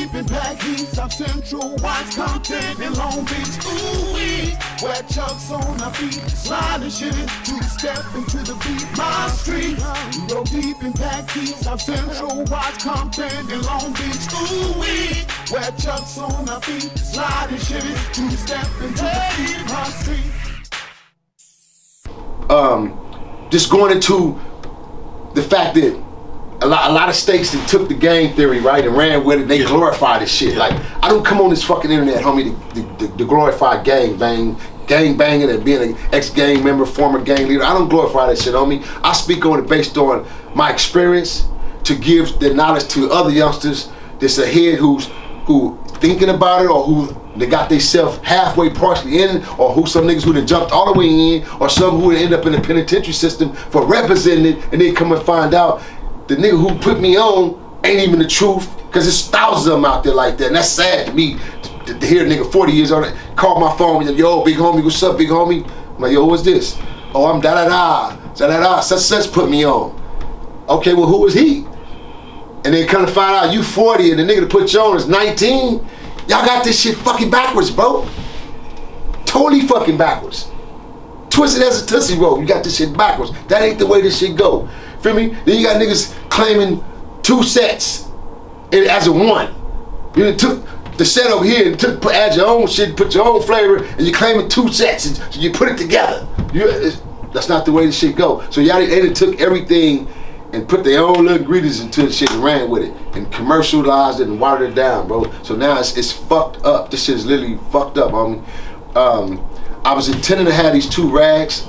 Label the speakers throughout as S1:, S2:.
S1: deep in Black Heat, South Central, Watts, Compton, and Long Beach. Ooh-wee, where chucks on our feet, sliding shit into step into the beat. My street, we roll deep in Black Heat, South Central, Watts, Compton, and Long Beach. Ooh-wee, where chucks on our feet, sliding shit into step into the beat. My street.
S2: Just going into the fact that a lot of states that took the gang theory, right, and ran with it, they glorify this shit. Like, I don't come on this fucking internet, homie, to glorify gang banging and being an ex-gang member, former gang leader. I don't glorify that shit, homie. I speak on it based on my experience to give the knowledge to other youngsters that's ahead who thinking about it, or who they got themselves halfway partially in, or who some niggas who done jumped all the way in, or some who end up in the penitentiary system for representing it, and they come and find out the nigga who put me on ain't even the truth, because there's thousands of them out there like that, and that's sad to me to hear a nigga 40 years old call my phone and yo, big homie, what's up, big homie? I'm like, yo, what's this? Oh, I'm da-da-da, such put me on. Okay, well, who is he? And then come to find out you 40 and the nigga that put you on is 19. Y'all got this shit fucking backwards, bro. Totally fucking backwards. Twisted as a Tootsie Roll, you got this shit backwards. That ain't the way this shit go. Feel me? Then you got niggas claiming 2 sets as a one. You took the set over here and add your own shit, put your own flavor, and you're claiming 2 sets, and so you put it together. That's not the way this shit go. So y'all they took everything and put their own little ingredients into the shit and ran with it and commercialized it and watered it down, bro. So now it's fucked up. This shit is literally fucked up, homie. I was intending to have these 2 rags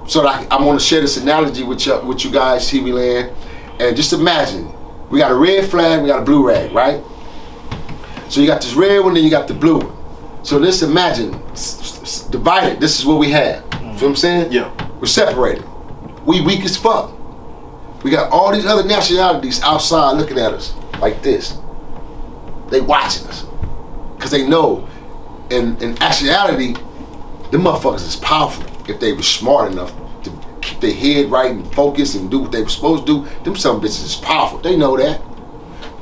S2: so that I want to share this analogy with you guys, TV land. And just imagine, we got a red flag, we got a blue rag, right? So you got this red one, then you got the blue one. So let's imagine, divided, this is what we have. You know what I'm saying? Yeah. We're separated. We weak as fuck. We got all these other nationalities outside looking at us like this. They watching us. Because they know, in actuality, them motherfuckers is powerful. If they were smart enough to keep their head right and focus and do what they were supposed to do, them some bitches is powerful. They know that.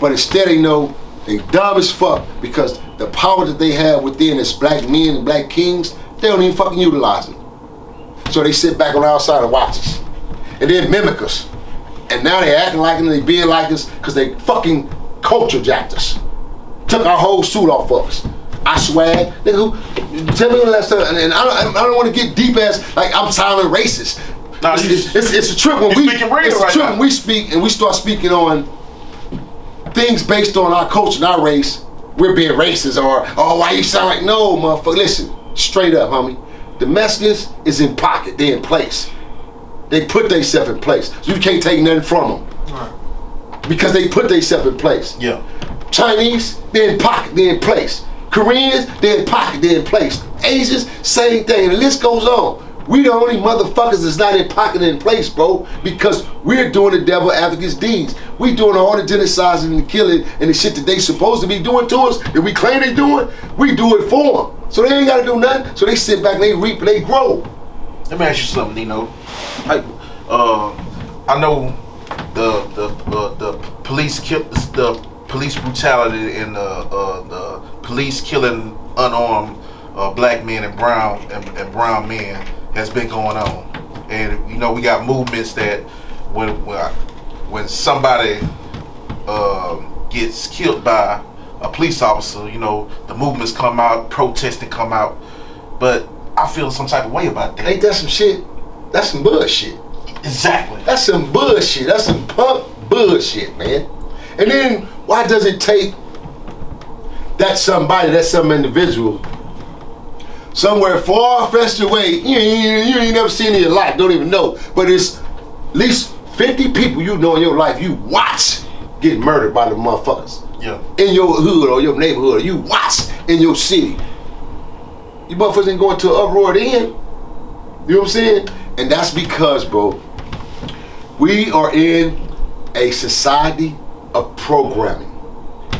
S2: But instead they know they dumb as fuck, because the power that they have within as black men and black kings, they don't even fucking utilize it. So they sit back on the outside and watch us. And then mimic us. And now they acting like them, they being like us, because they fucking culture jacked us. Took our whole suit off of us. I swag. Nigga, tell me when the last time, and I don't want to get deep as, like, I'm sounding racist. No, it's a trip when we speak and we start speaking on things based on our culture and our race. We're being racist, or, oh, why you sound like, no, motherfucker. Listen, straight up, homie. The Mexicans is in pocket, they in place. They put themselves in place. So you can't take nothing from them. Right. Because they put themselves in place. Yeah. Chinese, they're in pocket, they're in place. Koreans, they're in pocket, they're in place. Asians, same thing, and the list goes on. We the only motherfuckers that's not in pocket and in place, bro, because we're doing the devil advocates deeds. We doing all the genocides and the killing and the shit that they supposed to be doing to us, that we claim they doing, we do it for them. So they ain't gotta do nothing, so they sit back and they reap and they grow.
S3: Let me ask you something, Nino. I know the police brutality and the police killing unarmed black men and brown men has been going on, and you know we got movements that when somebody gets killed by a police officer, you know the movements come out, protesting come out, but I feel some type of way about that.
S2: Ain't that some shit? That's some bullshit.
S3: Exactly.
S2: That's some bullshit. That's some punk bullshit, man. And then why does it take that some individual somewhere far fetched away, you ain't never seen in your life, don't even know, but it's at least 50 people you know in your life you watch get murdered by the motherfuckers. Yeah. In your hood or your neighborhood, or you watch in your city. You motherfuckers ain't going to an uproar then. You know what I'm saying? And that's because, bro, we are in a society of programming.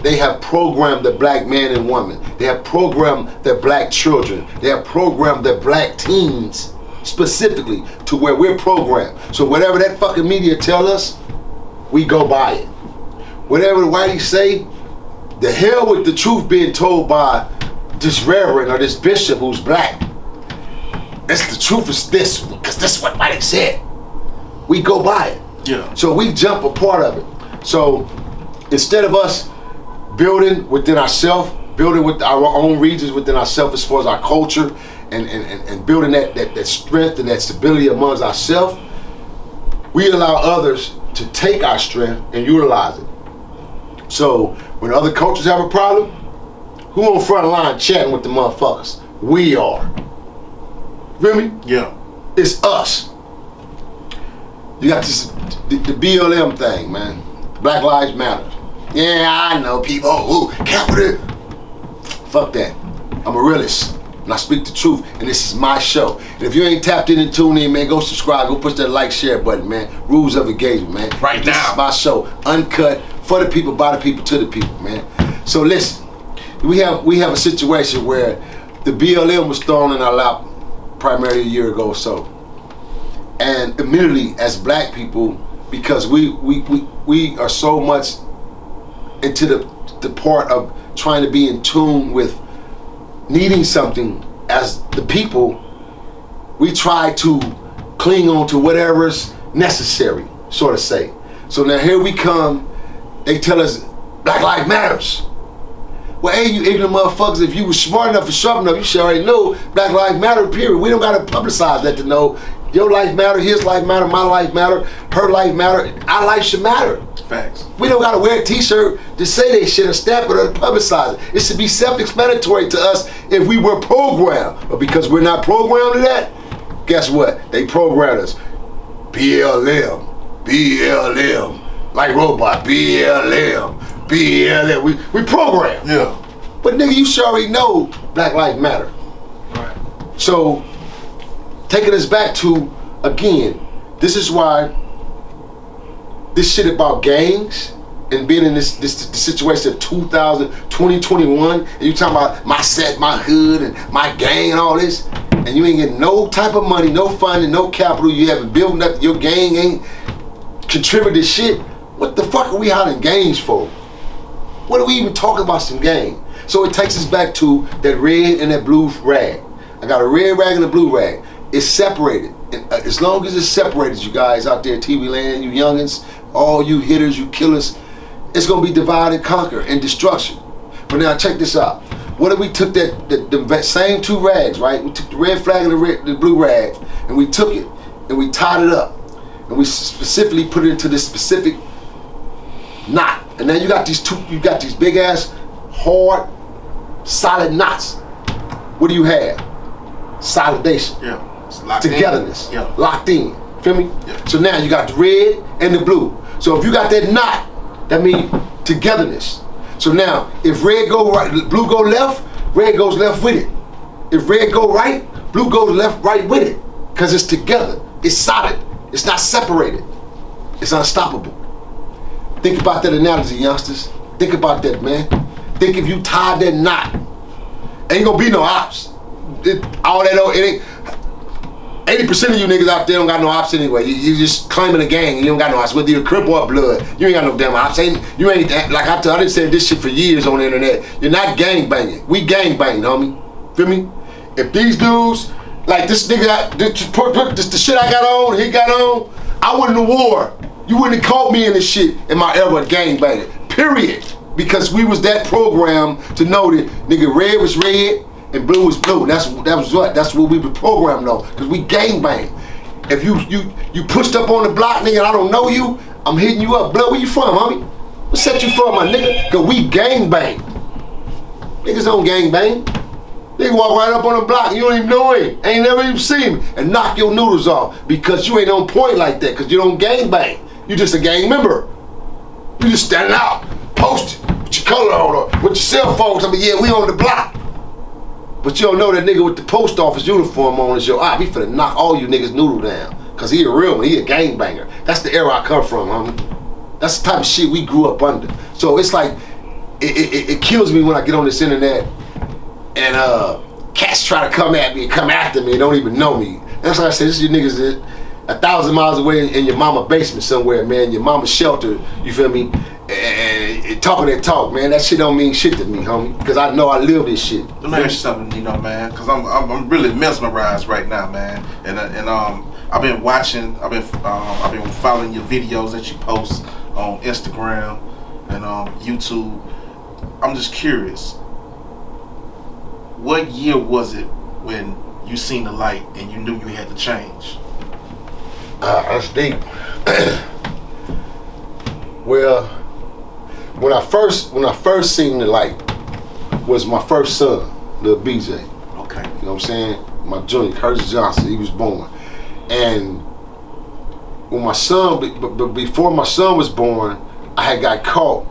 S2: They have programmed the black man and woman. They have programmed the black children. They have programmed the black teens specifically to where we're programmed. So whatever that fucking media tell us, we go by it. Whatever the whiteys say, the hell with the truth being told by this reverend or this bishop who's black. That's the truth is this, because that's what they said. We go by it.
S3: Yeah.
S2: So we jump a part of it. So instead of us building within ourselves, building with our own regions within ourselves as far as our culture and building that strength and that stability amongst ourselves, we allow others to take our strength and utilize it. So when other cultures have a problem, who on front line chatting with the motherfuckers? We are. Feel me?
S3: Yeah.
S2: It's us. You got this the BLM thing, man. Black Lives Matter. Yeah, I know people. Ooh, capital. Fuck that. I'm a realist. And I speak the truth. And this is my show. And if you ain't tapped in and tuned in, man, go subscribe. Go push that like, share button, man. Rules of engagement, man.
S3: Right now.
S2: This is my show. Uncut. For the people, by the people, to the people, man. So listen. We have a situation where the BLM was thrown in our lap primarily a year ago or so. And immediately as black people, because we are so much into the part of trying to be in tune with needing something as the people, we try to cling on to whatever's necessary, sort of say. So now here we come, they tell us Black Lives Matters. Well, hey, you ignorant motherfuckers, if you were smart enough and sharp enough, you should already know Black Lives Matter, period. We don't gotta publicize that to know your life matter, his life matter, my life matter, her life matter, our life should matter.
S3: Facts.
S2: We don't gotta wear a t-shirt to say they shit or stamp it or to publicize it. It should be self-explanatory to us if we were programmed. But because we're not programmed to that, guess what? They programmed us. BLM, BLM, like robot, BLM, BLM. We programmed.
S3: Yeah.
S2: But nigga, you should already know Black Lives Matter.
S3: Right.
S2: So, taking us back to, again, this is why this shit about gangs and being in this situation of 2021, and you talking about my set, my hood, and my gang and all this, and you ain't getting no type of money, no funding, no capital, you haven't built nothing, your gang ain't contributed shit. What the fuck are we out in gangs for? What are we even talking about some gang? So it takes us back to that red and that blue rag. I got a red rag and a blue rag. It's separated. And as long as it's separated, you guys out there in TV land, you youngins, all you hitters, you killers, it's gonna be divide and conquer and destruction. But now check this out. What if we took the same two rags, right? We took the red flag and the blue rag, and we took it and we tied it up, and we specifically put it into this specific knot. And now you got these big ass, hard, solid knots. What do you have? Solidation.
S3: Yeah.
S2: Togetherness.
S3: Yeah.
S2: Locked in. Feel me?
S3: Yeah.
S2: So now you got the red and the blue. So if you got that knot, that means togetherness. So now if red go right, blue go left, red goes left with it. If red go right, blue goes left right with it. Because it's together. It's solid. It's not separated. It's unstoppable. Think about that analogy, youngsters. Think about that, man. Think if you tied that knot, ain't gonna be no ops. All that, it ain't. 80% of you niggas out there don't got no ops anyway. You just claiming a gang and you don't got no ops. Whether you're a Crip or blood, you ain't got no damn ops. You ain't, like I done said this shit for years on the internet. You're not gang banging. We gang banging, homie. Feel me? If these dudes, like this nigga, this the shit I got on, he got on, I went in the war. You wouldn't have caught me in this shit in my era of gang banging. Period. Because we was that programmed to know that nigga red was red and blue was blue. That's what we were programmed on. Cause we gang bang. If you pushed up on the block, nigga, and I don't know you, I'm hitting you up. Blood, where you from, homie? What set you from, my nigga? Cause we gang bang. Niggas don't gang bang. They walk right up on the block, you don't even know him, ain't never even seen him, and knock your noodles off because you ain't on point like that, cause you don't gang bang. You just a gang member. You just standing out, posted, with your color on or with your cell phone. I mean, yeah, we on the block. But you don't know that nigga with the post office uniform on is your op. He finna knock all you niggas noodle down. Cause he a real one, he a gang banger. That's the era I come from, homie. That's the type of shit we grew up under. So it's like, it kills me when I get on this internet and cats try to come at me and come after me and don't even know me. That's why I say, this is your niggas that 1,000 miles away in your mama basement somewhere, man, your mama's shelter, you feel me? and talking that talk, man, that shit don't mean shit to me, homie. Because I know I live this shit.
S3: Let me ask you something, you know, man. Because I'm really mesmerized right now, man. And I've been watching. I've been following your videos that you post on Instagram and YouTube. I'm just curious. What year was it when you seen the light and you knew you had to change?
S2: That's deep. Well, when I first seen the light was my first son, little BJ.
S3: Okay.
S2: You know what I'm saying? My junior, Curtis Johnson, he was born. And when my son, but before my son was born, I had got caught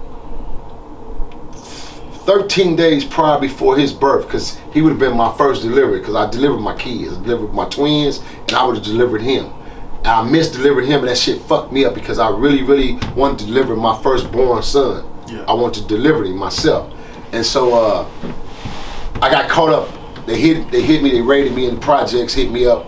S2: 13 days prior before his birth, because he would have been my first delivery, because I delivered my kids, I delivered my twins, and I would have delivered him. And I misdelivered him, and that shit fucked me up because I really, really wanted to deliver my firstborn son. Yeah. I wanted to deliver him myself. And so I got caught up. They hit me, they raided me in the projects, hit me up.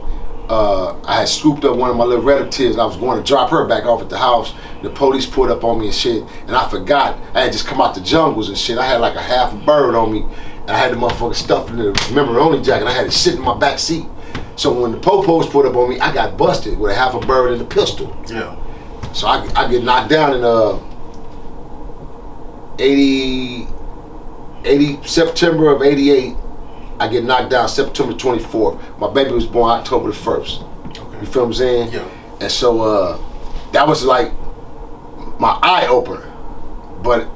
S2: I had scooped up one of my little relatives. I was going to drop her back off at the house. The police pulled up on me and shit, and I forgot. I had just come out the jungles and shit. I had like a half a bird on me, and I had the motherfucker stuffed in the memory-only jacket. I had it sitting in my back seat. So when the popos pulled up on me, I got busted with a half a bird and a pistol.
S3: Yeah.
S2: So I get knocked down in 80 September of '88. I get knocked down September 24th. My baby was born October the 1st. Okay. You feel what I'm saying?
S3: Yeah.
S2: And so that was like my eye opener. But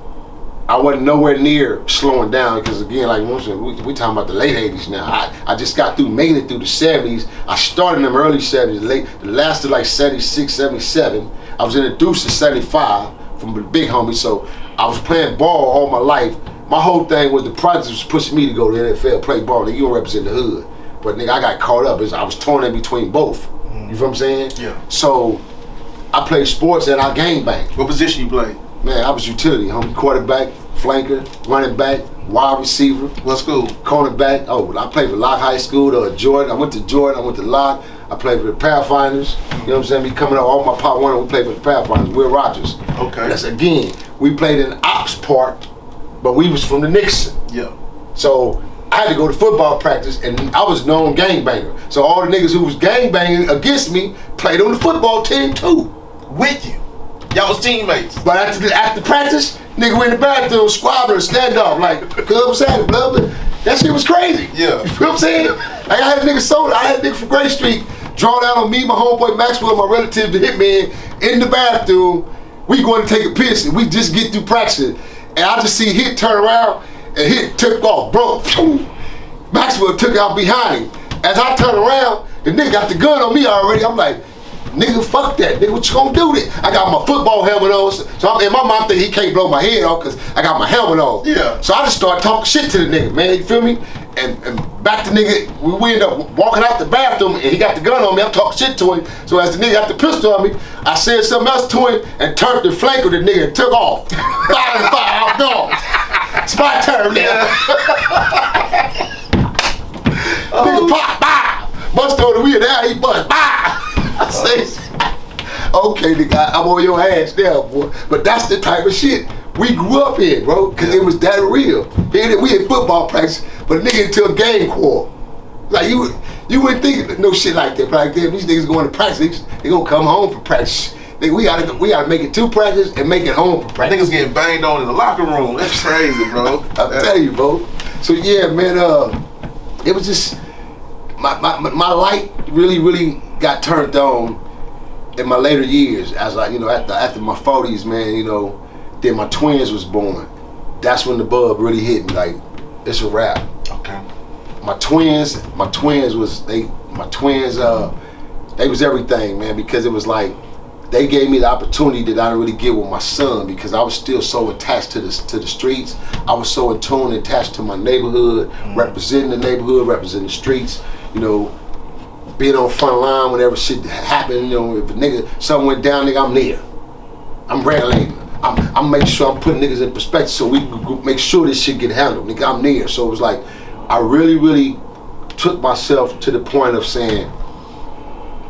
S2: I wasn't nowhere near slowing down, because again, like we talking about the late 80s now. I just got through making it through the 70s. I started in them early 70s, the last of like 76, 77. I was introduced in 75 from the big homie, so I was playing ball all my life. My whole thing was the project was pushing me to go to the NFL, play ball. Nigga, you don't represent the hood. But nigga, I got caught up. I was torn in between both. You feel what I'm saying? Yeah. So I played sports and I gang banged.
S3: What position you played?
S2: Man, I was utility, homie. Quarterback, flanker, running back, wide receiver.
S3: What school?
S2: Cornerback. Oh, I played for Locke High School, Jordan. I went to Jordan, I went to Locke. I played for the Pathfinders. You know what I'm saying? Me coming up, all my Pop 1, we played for the Pathfinders, Will Rogers.
S3: Okay.
S2: That's again, we played in Ops Park, but we was from the Nixon.
S3: Yeah.
S2: So I had to go to football practice, and I was known gangbanger. So all the niggas who was gangbanging against me played on the football team too.
S3: With you? Y'all was teammates?
S2: But after practice, nigga went in the bathroom, squabbling, stand up, like, what's happening, brother? That shit was crazy. Yeah. You feel what I'm saying? Like, I had a nigga soda, I had a nigga from Gray Street draw down on me, my homeboy Maxwell, my relative, the hitman, in the bathroom. We going to take a piss, and we just get through practice. And I just see Hit turn around, and Hit took off, bro. Maxwell took out behind him. As I turn around, the nigga got the gun on me already. I'm like, nigga, fuck that. Nigga, what you gonna do then? I got my football helmet on, so I'm in my mind think he can't blow my head off because I got my helmet on. Yeah. So I just start talking shit to the nigga, man. You feel me? And back to nigga, we end up walking out the bathroom, and he got the gun on me. I'm talking shit to him. So as the nigga got the pistol on me, I said something else to him and turned the flank of the nigga and took off. Fire, no. It's my turn now. Nigga pop, bah. Bust on the wheel there, he bust, bah. I say, okay, nigga, I'm on your ass now, boy. But that's the type of shit we grew up in, bro, because it was that real. We had football practice, but a nigga into a game quarrel. Like, you wouldn't think no shit like that. But like, damn, these niggas going to practice, they gonna come home for practice. Nigga, we gotta make it to practice and make it home for practice.
S3: Niggas getting banged on in the locker room. That's crazy, bro.
S2: I'll tell you, bro. So yeah, man, it was just, my light really got turned on in my later years, as I, you know, after my 40s, man, you know, then my twins was born. That's when the bug really hit me, like, it's a wrap. Okay. My twins was everything, man, because it was like, they gave me the opportunity that I didn't really get with my son, because I was still so attached to the streets. I was so in tune and attached to my neighborhood, representing the neighborhood, representing the streets, you know, being on front line whenever shit happened. You know, if a nigga, something went down, nigga, I'm there. I'm regulating. I'm making sure I'm putting niggas in perspective so we can make sure this shit get handled. Nigga, I'm there. So it was like, I really took myself to the point of saying,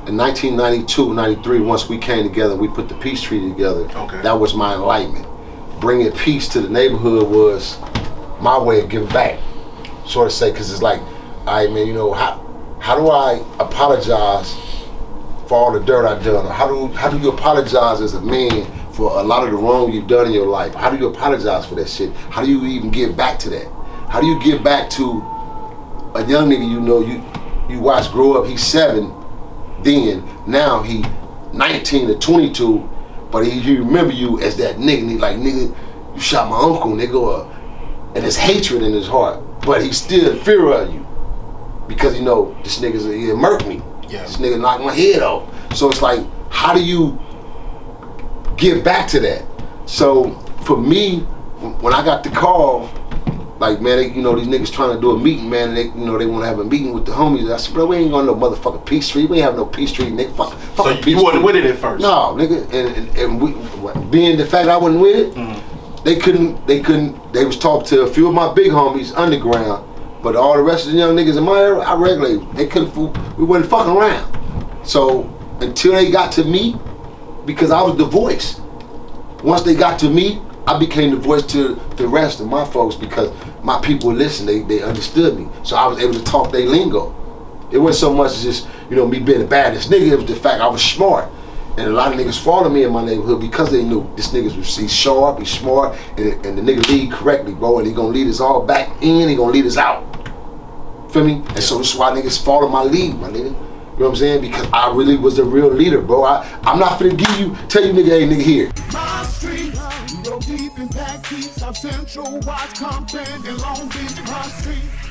S2: in 1992, 93, once we came together, we put the peace treaty together, that was my enlightenment. bringing peace to the neighborhood was my way of giving back. Sort of say, because it's like, all right, man, you know, how do I apologize for all the dirt I've done? Or how do you apologize as a man for a lot of the wrong you've done in your life? How do you apologize for that shit? How do you even give back to that? How do you give back to a young nigga you know you watch grow up? He's 7 then, now he 19 or 22, but he remember you as that nigga. And he like, nigga, you shot my uncle, nigga, and there's hatred in his heart, but he's still in fear of you because you know this nigga's he murked me. Yeah. This nigga knocked my head off. So it's like, how do you give back to that? So for me, when I got the call, like, man, they, you know, these niggas trying to do a meeting, man, and they, you know, they want to have a meeting with the homies. I said, bro, we ain't going to no motherfucking Peace Street. We ain't have no Peace Street, nigga. Fuck
S3: so you wasn't with it at first?
S2: No, nigga. And we, being the fact I wasn't with it, they couldn't, they was talking to a few of my big homies underground, but all the rest of the young niggas in my area, I regulated. They couldn't, we wasn't fucking around. So until they got to me, because I was the voice. Once they got to me, I became the voice to the rest of my folks because my people listened, they understood me. So I was able to talk their lingo. It wasn't so much as just, you know, me being the baddest nigga, it was the fact I was smart. And a lot of niggas followed me in my neighborhood because they knew this nigga's he's sharp, he's smart, and the nigga lead correctly, bro, and he gonna lead us all back in, he gonna lead us out. Feel me? And so this is why niggas follow my lead, my nigga. You know what I'm saying? Because I really was the real leader, bro. I'm not finna tell you nigga, hey nigga here.
S1: My street, we go deep in Pack East, South Central, Watch Compton, and Long Beach, my street.